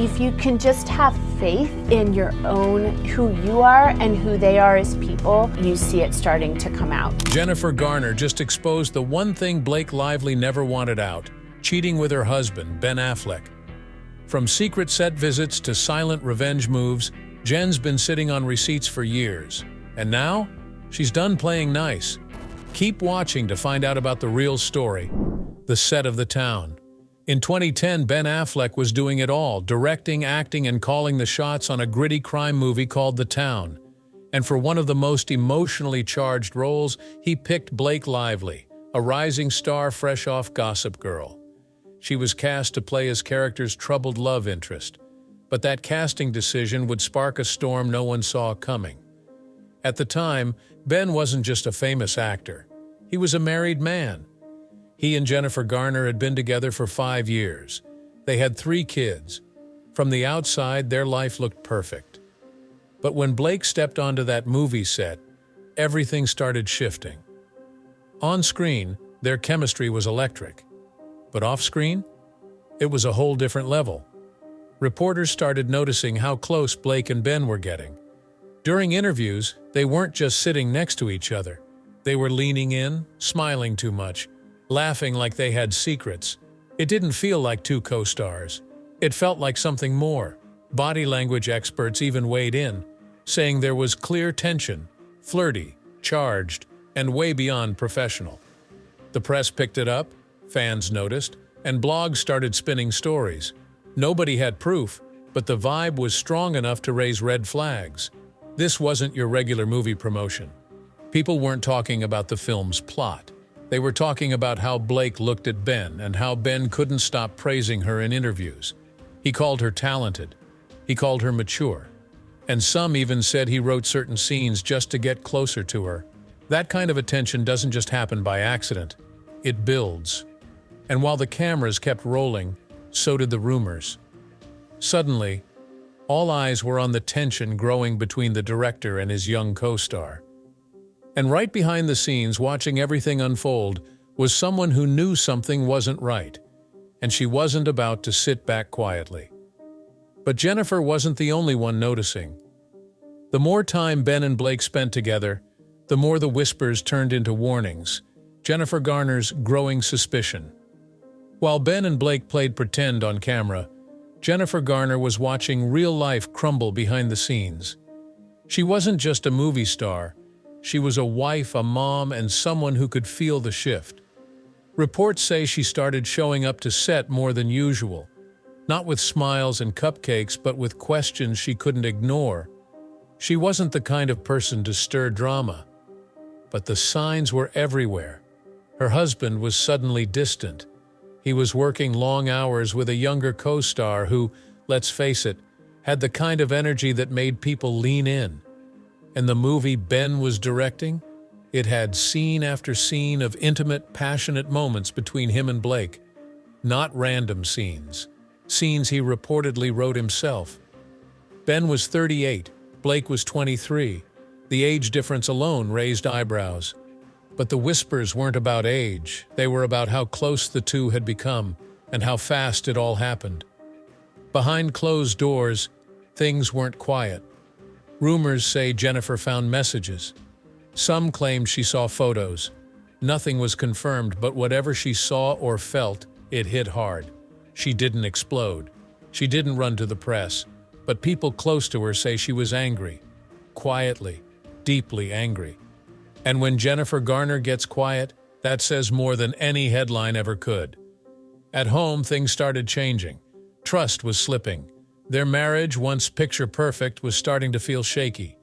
If you can just have faith in your own, who you are and who they are as people, you see it starting to come out. Jennifer Garner just exposed the one thing Blake Lively never wanted out: cheating with her husband, Ben Affleck. From secret set visits to silent revenge moves, Jen's been sitting on receipts for years. And now, she's done playing nice. Keep watching to find out about the real story, the set of The Town. In 2010, Ben Affleck was doing it all, directing, acting, and calling the shots on a gritty crime movie called The Town. And for one of the most emotionally charged roles, he picked Blake Lively, a rising star fresh off Gossip Girl. She was cast to play his character's troubled love interest, but that casting decision would spark a storm no one saw coming. At the time, Ben wasn't just a famous actor. He was a married man. He and Jennifer Garner had been together for 5 years. They had 3 kids. From the outside, their life looked perfect. But when Blake stepped onto that movie set, everything started shifting. On screen, their chemistry was electric. But off screen, it was a whole different level. Reporters started noticing how close Blake and Ben were getting. During interviews, they weren't just sitting next to each other. They were leaning in, smiling too much, laughing like they had secrets. It didn't feel like 2 co-stars. It felt like something more. Body language experts even weighed in, saying there was clear tension, flirty, charged, and way beyond professional. The press picked it up, fans noticed, and blogs started spinning stories. Nobody had proof, but the vibe was strong enough to raise red flags. This wasn't your regular movie promotion. People weren't talking about the film's plot. They were talking about how Blake looked at Ben and how Ben couldn't stop praising her in interviews. He called her talented. He called her mature. And some even said he wrote certain scenes just to get closer to her. That kind of attention doesn't just happen by accident. It builds. And while the cameras kept rolling, so did the rumors. Suddenly, all eyes were on the tension growing between the director and his young co-star. And right behind the scenes, watching everything unfold, was someone who knew something wasn't right, and she wasn't about to sit back quietly. But Jennifer wasn't the only one noticing. The more time Ben and Blake spent together, the more the whispers turned into warnings, Jennifer Garner's growing suspicion. While Ben and Blake played pretend on camera, Jennifer Garner was watching real life crumble behind the scenes. She wasn't just a movie star. She was a wife, a mom, and someone who could feel the shift. Reports say she started showing up to set more than usual, not with smiles and cupcakes, but with questions she couldn't ignore. She wasn't the kind of person to stir drama, but the signs were everywhere. Her husband was suddenly distant. He was working long hours with a younger co-star who, let's face it, had the kind of energy that made people lean in. And the movie Ben was directing? It had scene after scene of intimate, passionate moments between him and Blake. Not random scenes. Scenes he reportedly wrote himself. Ben was 38, Blake was 23. The age difference alone raised eyebrows. But the whispers weren't about age. They were about how close the two had become and how fast it all happened. Behind closed doors, things weren't quiet. Rumors say Jennifer found messages. Some claimed she saw photos. Nothing was confirmed, but whatever she saw or felt, it hit hard. She didn't explode. She didn't run to the press. But people close to her say she was angry. Quietly, deeply angry. And when Jennifer Garner gets quiet, that says more than any headline ever could. At home, things started changing. Trust was slipping. Their marriage, once picture-perfect, was starting to feel shaky.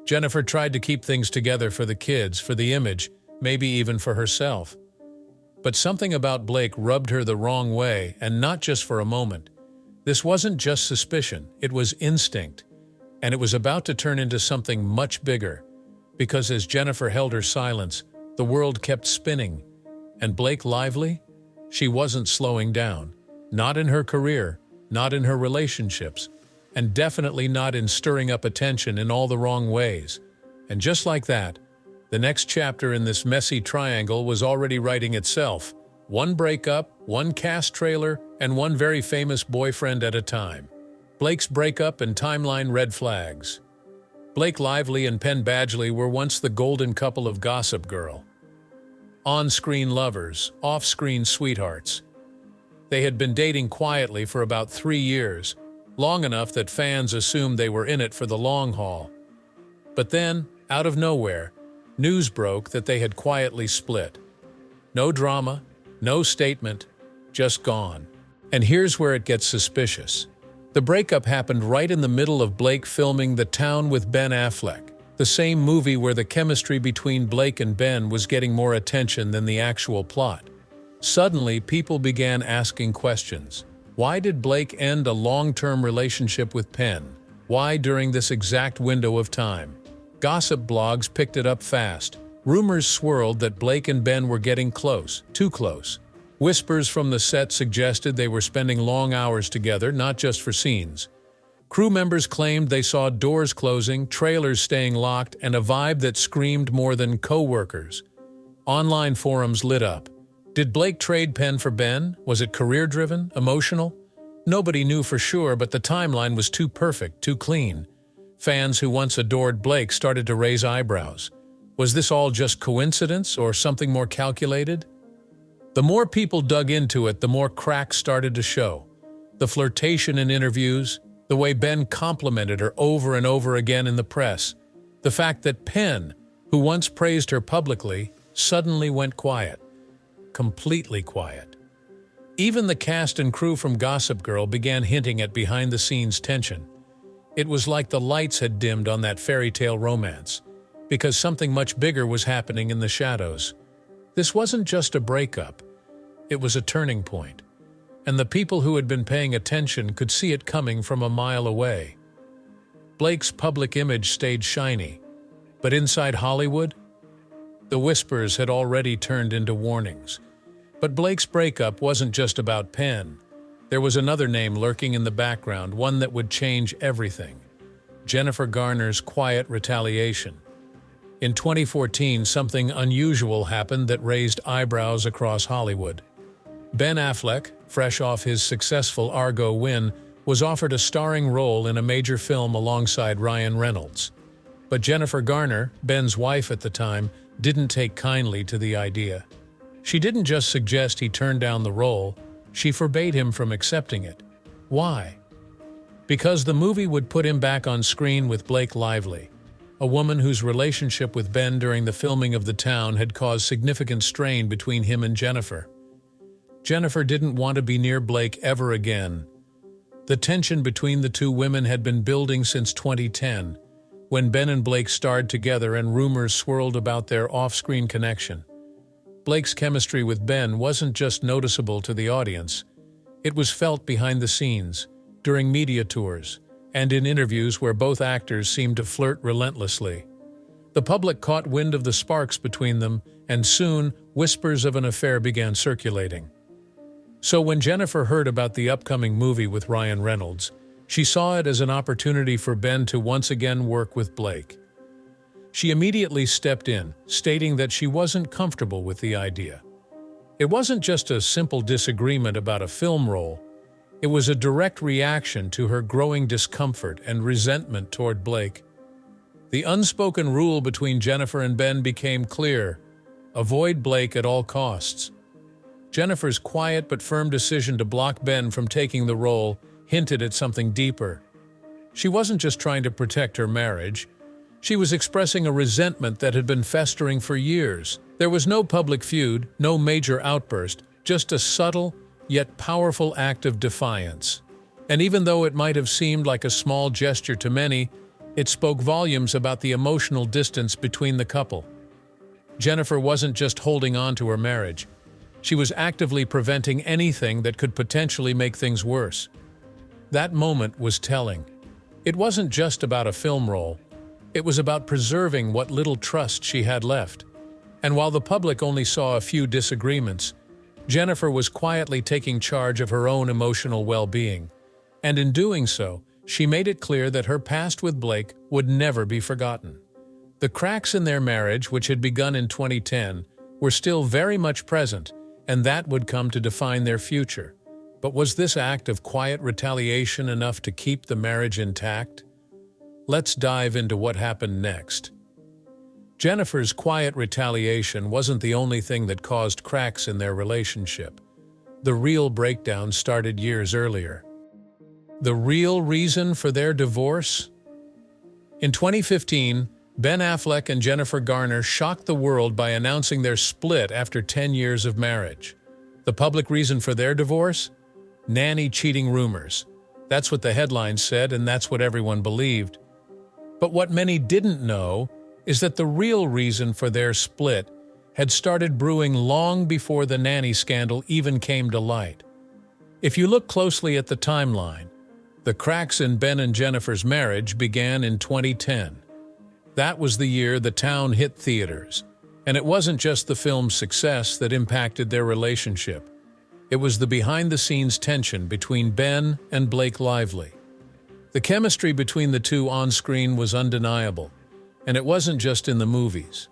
Jennifer tried to keep things together for the kids, for the image, maybe even for herself. But something about Blake rubbed her the wrong way, and not just for a moment. This wasn't just suspicion, it was instinct. And it was about to turn into something much bigger. Because as Jennifer held her silence, the world kept spinning. And Blake Lively? She wasn't slowing down. Not in her career, not in her relationships, and definitely not in stirring up attention in all the wrong ways. And just like that, the next chapter in this messy triangle was already writing itself. One breakup, one cast trailer, and one very famous boyfriend at a time. Blake's breakup and timeline red flags. Blake Lively and Penn Badgley were once the golden couple of Gossip Girl. On-screen lovers, off-screen sweethearts. They had been dating quietly for about 3 years, long enough that fans assumed they were in it for the long haul. But then, out of nowhere, news broke that they had quietly split. No drama, no statement, just gone. And here's where it gets suspicious. The breakup happened right in the middle of Blake filming The Town with Ben Affleck, the same movie where the chemistry between Blake and Ben was getting more attention than the actual plot. Suddenly, people began asking questions. Why did Blake end a long-term relationship with Penn? Why during this exact window of time? Gossip blogs picked it up fast. Rumors swirled that Blake and Ben were getting close, too close. Whispers from the set suggested they were spending long hours together, not just for scenes. Crew members claimed they saw doors closing, trailers staying locked, and a vibe that screamed more than co-workers. Online forums lit up. Did Blake trade Penn for Ben? Was it career-driven, emotional? Nobody knew for sure, but the timeline was too perfect, too clean. Fans who once adored Blake started to raise eyebrows. Was this all just coincidence or something more calculated? The more people dug into it, the more cracks started to show. The flirtation in interviews, the way Ben complimented her over and over again in the press, the fact that Penn, who once praised her publicly, suddenly went quiet. Completely quiet. Even the cast and crew from Gossip Girl began hinting at behind-the-scenes tension. It was like the lights had dimmed on that fairy tale romance, because something much bigger was happening in the shadows. This wasn't just a breakup, it was a turning point, and the people who had been paying attention could see it coming from a mile away. Blake's public image stayed shiny, but inside Hollywood, the whispers had already turned into warnings. But Blake's breakup wasn't just about Penn. There was another name lurking in the background, one that would change everything. Jennifer Garner's quiet retaliation. In 2014, something unusual happened that raised eyebrows across Hollywood. Ben Affleck, fresh off his successful Argo win, was offered a starring role in a major film alongside Ryan Reynolds. But Jennifer Garner, Ben's wife at the time, didn't take kindly to the idea. She didn't just suggest he turn down the role, she forbade him from accepting it. Why? Because the movie would put him back on screen with Blake Lively, a woman whose relationship with Ben during the filming of The Town had caused significant strain between him and Jennifer. Jennifer didn't want to be near Blake ever again. The tension between the two women had been building since 2010, when Ben and Blake starred together and rumors swirled about their off-screen connection. Blake's chemistry with Ben wasn't just noticeable to the audience. It was felt behind the scenes, during media tours, and in interviews where both actors seemed to flirt relentlessly. The public caught wind of the sparks between them, and soon whispers of an affair began circulating. So when Jennifer heard about the upcoming movie with Ryan Reynolds, she saw it as an opportunity for Ben to once again work with Blake. She immediately stepped in, stating that she wasn't comfortable with the idea. It wasn't just a simple disagreement about a film role. It was a direct reaction to her growing discomfort and resentment toward Blake. The unspoken rule between Jennifer and Ben became clear: avoid Blake at all costs. Jennifer's quiet but firm decision to block Ben from taking the role hinted at something deeper. She wasn't just trying to protect her marriage. She was expressing a resentment that had been festering for years. There was no public feud, no major outburst, just a subtle, yet powerful act of defiance. And even though it might have seemed like a small gesture to many, it spoke volumes about the emotional distance between the couple. Jennifer wasn't just holding on to her marriage. She was actively preventing anything that could potentially make things worse. That moment was telling. It wasn't just about a film role. It was about preserving what little trust she had left. And while the public only saw a few disagreements, Jennifer was quietly taking charge of her own emotional well-being. And in doing so, she made it clear that her past with Blake would never be forgotten. The cracks in their marriage, which had begun in 2010, were still very much present, and that would come to define their future. But was this act of quiet retaliation enough to keep the marriage intact? Let's dive into what happened next. Jennifer's quiet retaliation wasn't the only thing that caused cracks in their relationship. The real breakdown started years earlier. The real reason for their divorce? In 2015, Ben Affleck and Jennifer Garner shocked the world by announcing their split after 10 years of marriage. The public reason for their divorce? Nanny cheating rumors. That's what the headlines said, and that's what everyone believed. But what many didn't know is that the real reason for their split had started brewing long before the nanny scandal even came to light. If you look closely at the timeline, the cracks in Ben and Jennifer's marriage began in 2010. That was the year The Town hit theaters, and it wasn't just the film's success that impacted their relationship. It was the behind-the-scenes tension between Ben and Blake Lively. The chemistry between the two on-screen was undeniable, and it wasn't just in the movies.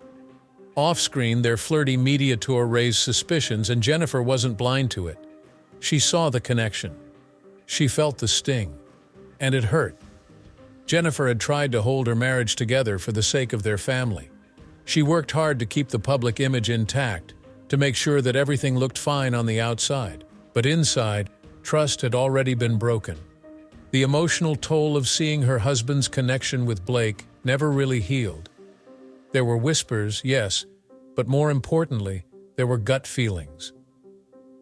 Off-screen, their flirty media tour raised suspicions, and Jennifer wasn't blind to it. She saw the connection. She felt the sting, and it hurt. Jennifer had tried to hold her marriage together for the sake of their family. She worked hard to keep the public image intact, to make sure that everything looked fine on the outside. But inside, trust had already been broken. The emotional toll of seeing her husband's connection with Blake never really healed. There were whispers, yes, but more importantly, there were gut feelings.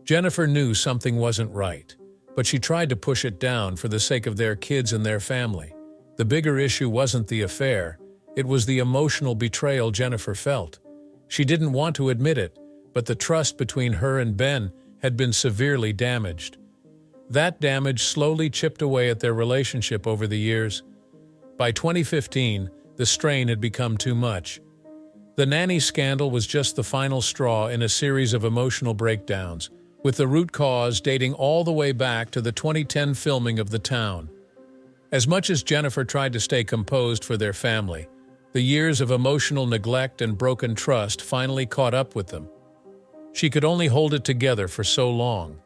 Jennifer knew something wasn't right, but she tried to push it down for the sake of their kids and their family. The bigger issue wasn't the affair, it was the emotional betrayal Jennifer felt. She didn't want to admit it, but the trust between her and Ben had been severely damaged. That damage slowly chipped away at their relationship over the years. By 2015, the strain had become too much. The nanny scandal was just the final straw in a series of emotional breakdowns, with the root cause dating all the way back to the 2010 filming of The Town. As much as Jennifer tried to stay composed for their family, the years of emotional neglect and broken trust finally caught up with them. She could only hold it together for so long.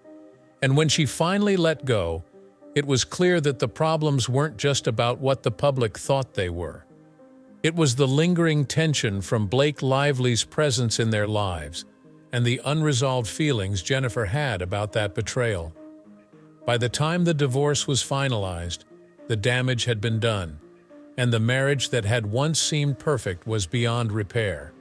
And when she finally let go, it was clear that the problems weren't just about what the public thought they were. It was the lingering tension from Blake Lively's presence in their lives and the unresolved feelings Jennifer had about that betrayal. By the time the divorce was finalized, the damage had been done, and the marriage that had once seemed perfect was beyond repair.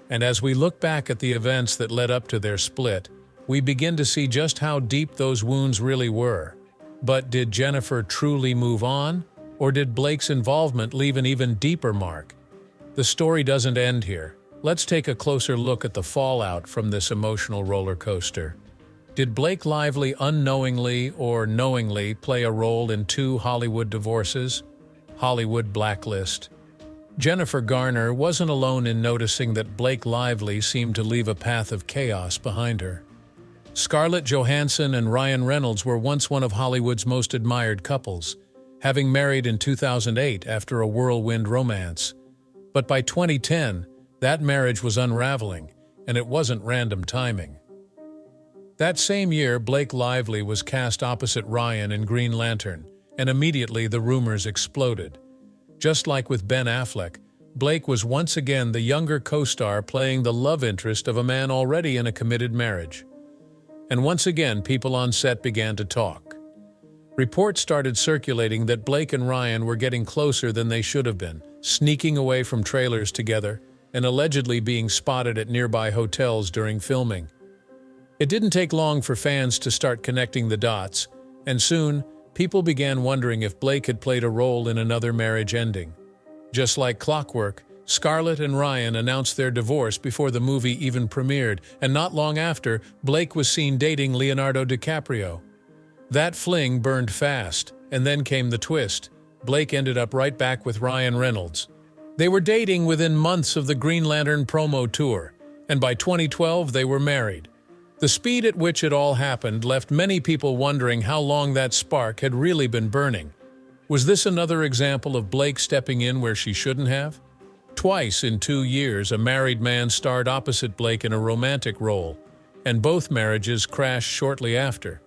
And as we look back at the events that led up to their split, we begin to see just how deep those wounds really were. But did Jennifer truly move on, or did Blake's involvement leave an even deeper mark? The story doesn't end here. Let's take a closer look at the fallout from this emotional roller coaster. Did Blake Lively unknowingly or knowingly play a role in 2 Hollywood divorces? Hollywood blacklist. Jennifer Garner wasn't alone in noticing that Blake Lively seemed to leave a path of chaos behind her. Scarlett Johansson and Ryan Reynolds were once one of Hollywood's most admired couples, having married in 2008 after a whirlwind romance. But by 2010, that marriage was unraveling, and it wasn't random timing. That same year, Blake Lively was cast opposite Ryan in Green Lantern, and immediately the rumors exploded. Just like with Ben Affleck, Blake was once again the younger co-star playing the love interest of a man already in a committed marriage. And once again, people on set began to talk. Reports started circulating that Blake and Ryan were getting closer than they should have been, sneaking away from trailers together, and allegedly being spotted at nearby hotels during filming. It didn't take long for fans to start connecting the dots, and soon, people began wondering if Blake had played a role in another marriage ending. Just like clockwork, Scarlett and Ryan announced their divorce before the movie even premiered, and not long after, Blake was seen dating Leonardo DiCaprio. That fling burned fast, and then came the twist. Blake ended up right back with Ryan Reynolds. They were dating within months of the Green Lantern promo tour, and by 2012 they were married. The speed at which it all happened left many people wondering how long that spark had really been burning. Was this another example of Blake stepping in where she shouldn't have? Twice in 2 years, a married man starred opposite Blake in a romantic role, and both marriages crashed shortly after.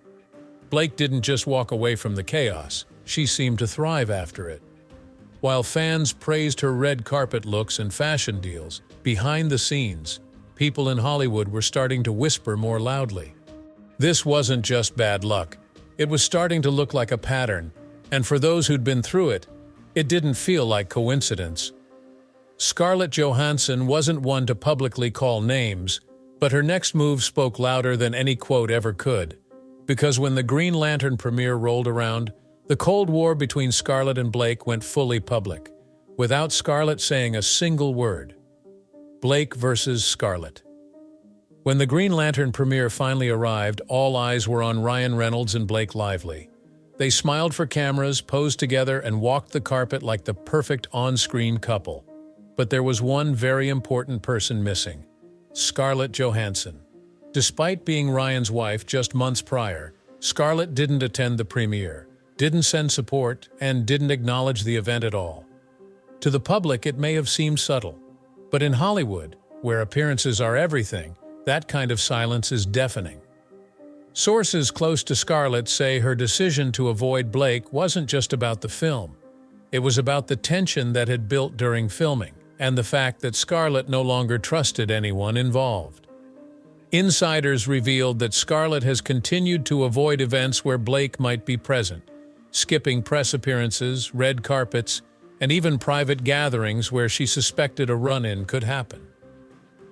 Blake didn't just walk away from the chaos, she seemed to thrive after it. While fans praised her red carpet looks and fashion deals, behind the scenes, people in Hollywood were starting to whisper more loudly. This wasn't just bad luck. It was starting to look like a pattern, and for those who'd been through it, it didn't feel like coincidence. Scarlett Johansson wasn't one to publicly call names, but her next move spoke louder than any quote ever could. Because when the Green Lantern premiere rolled around, the Cold War between Scarlett and Blake went fully public, without Scarlett saying a single word. Blake versus Scarlett. When the Green Lantern premiere finally arrived, all eyes were on Ryan Reynolds and Blake Lively. They smiled for cameras, posed together, and walked the carpet like the perfect on-screen couple. But there was one very important person missing: Scarlett Johansson. Despite being Ryan's wife just months prior, Scarlett didn't attend the premiere, didn't send support, and didn't acknowledge the event at all. To the public, it may have seemed subtle, but in Hollywood, where appearances are everything, that kind of silence is deafening. Sources close to Scarlett say her decision to avoid Blake wasn't just about the film. It was about the tension that had built during filming, and the fact that Scarlett no longer trusted anyone involved. Insiders revealed that Scarlett has continued to avoid events where Blake might be present, skipping press appearances, red carpets, and even private gatherings where she suspected a run-in could happen.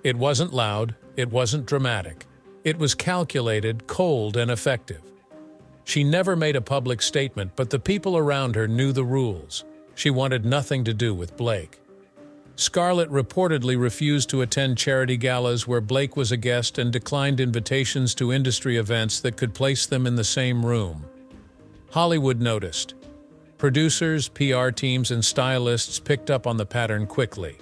It wasn't loud, it wasn't dramatic. It was calculated, cold, and effective. She never made a public statement, but the people around her knew the rules. She wanted nothing to do with Blake. Scarlett reportedly refused to attend charity galas where Blake was a guest and declined invitations to industry events that could place them in the same room. Hollywood noticed. Producers, PR teams, and stylists picked up on the pattern quickly.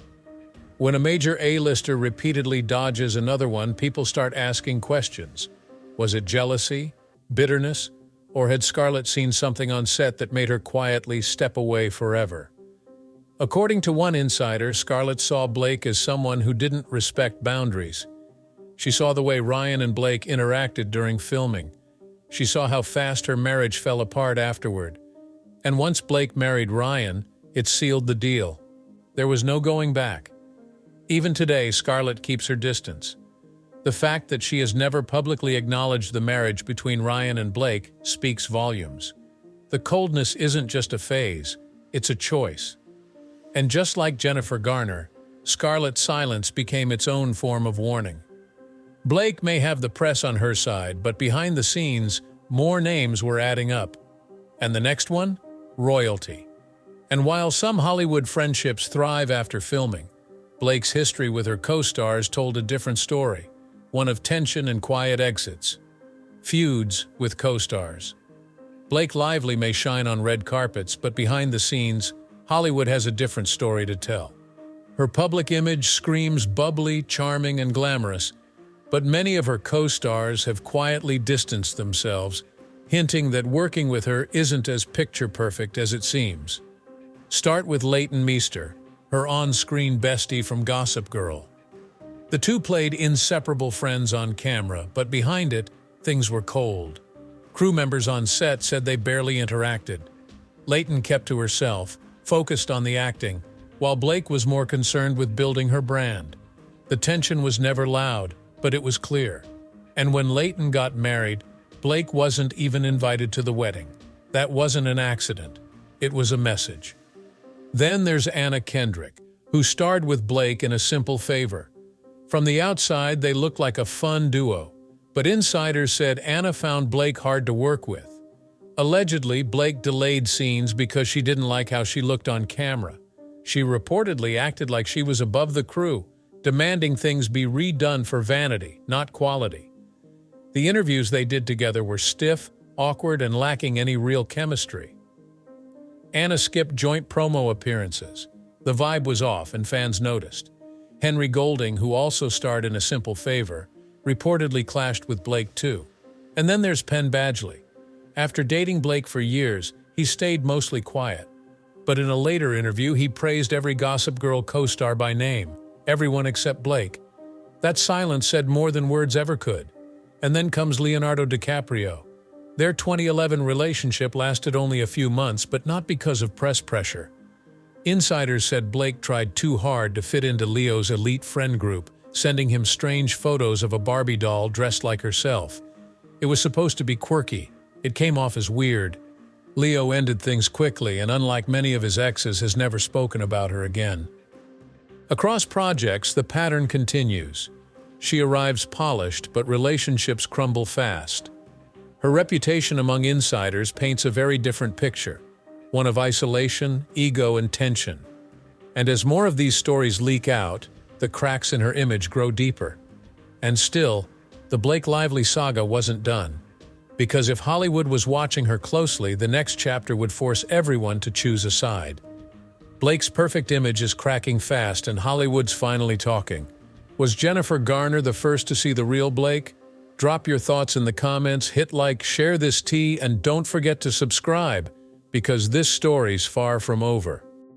When a major A-lister repeatedly dodges another one, people start asking questions. Was it jealousy, bitterness, or had Scarlett seen something on set that made her quietly step away forever? According to one insider, Scarlett saw Blake as someone who didn't respect boundaries. She saw the way Ryan and Blake interacted during filming. She saw how fast her marriage fell apart afterward. And once Blake married Ryan, it sealed the deal. There was no going back. Even today, Scarlett keeps her distance. The fact that she has never publicly acknowledged the marriage between Ryan and Blake speaks volumes. The coldness isn't just a phase, it's a choice. And just like Jennifer Garner, Scarlett's silence became its own form of warning. Blake may have the press on her side, but behind the scenes, more names were adding up. And the next one? Royalty. And while some Hollywood friendships thrive after filming, Blake's history with her co-stars told a different story, one of tension and quiet exits. Feuds with co-stars. Blake Lively may shine on red carpets, but behind the scenes, Hollywood has a different story to tell. Her public image screams bubbly, charming, and glamorous, but many of her co-stars have quietly distanced themselves, hinting that working with her isn't as picture-perfect as it seems. Start with Leighton Meester, her on-screen bestie from Gossip Girl. The two played inseparable friends on camera, but behind it, things were cold. Crew members on set said they barely interacted. Leighton kept to herself, focused on the acting, while Blake was more concerned with building her brand. The tension was never loud, but it was clear. And when Leighton got married, Blake wasn't even invited to the wedding. That wasn't an accident. It was a message. Then there's Anna Kendrick, who starred with Blake in A Simple Favor. From the outside, they looked like a fun duo, but insiders said Anna found Blake hard to work with. Allegedly, Blake delayed scenes because she didn't like how she looked on camera. She reportedly acted like she was above the crew, demanding things be redone for vanity, not quality. The interviews they did together were stiff, awkward, and lacking any real chemistry. Anna skipped joint promo appearances. The vibe was off, and fans noticed. Henry Golding, who also starred in A Simple Favor, reportedly clashed with Blake too. And then there's Penn Badgley. After dating Blake for years, he stayed mostly quiet. But in a later interview, he praised every Gossip Girl co-star by name, everyone except Blake. That silence said more than words ever could. And then comes Leonardo DiCaprio. Their 2011 relationship lasted only a few months, but not because of press pressure. Insiders said Blake tried too hard to fit into Leo's elite friend group, sending him strange photos of a Barbie doll dressed like herself. It was supposed to be quirky. It came off as weird. Leo ended things quickly, and unlike many of his exes, has never spoken about her again. Across projects, the pattern continues. She arrives polished, but relationships crumble fast. Her reputation among insiders paints a very different picture, one of isolation, ego, and tension. And as more of these stories leak out, the cracks in her image grow deeper. And still, the Blake Lively saga wasn't done. Because if Hollywood was watching her closely, the next chapter would force everyone to choose a side. Blake's perfect image is cracking fast, and Hollywood's finally talking. Was Jennifer Garner the first to see the real Blake? Drop your thoughts in the comments, hit like, share this tea, and don't forget to subscribe, because this story's far from over.